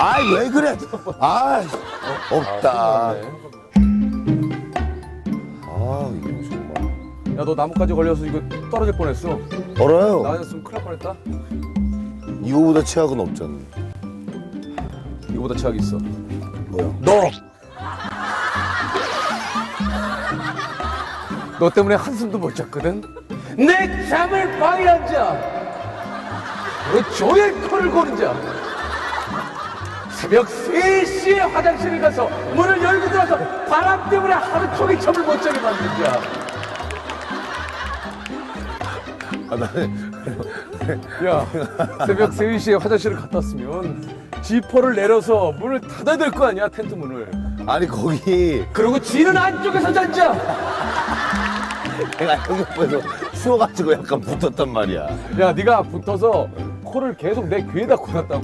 아이 왜 그래? 아 없다. 아 이거 정말. 야, 너 나뭇가지 걸려서 이거 떨어질 뻔했어. 얼어요. 나였으면 큰일 날 뻔했다. 이거보다 최악은 없잖아. 이거보다 최악이 있어. 뭐야? 너 때문에 한숨도 못 잤거든? 내 잠을 방해한 자! 그 종일 코를 고는 자! 새벽 3시에 화장실에 가서 문을 열고 들어서 바람 때문에 하루 종일 잠을 못 자게 만든 자! 아 나는 야, 새벽 3시에 화장실을 갔다 왔으면 지퍼를 내려서 문을 닫아야 될 거 아니야, 텐트 문을. 아니 거기 그리고 지는 안쪽에서 잔 자! 내가 여기 옆에서 추워가지고 약간 붙었단 말이야. 야, 네가 붙어서 코를 계속 내 귀에다 꽂았다고.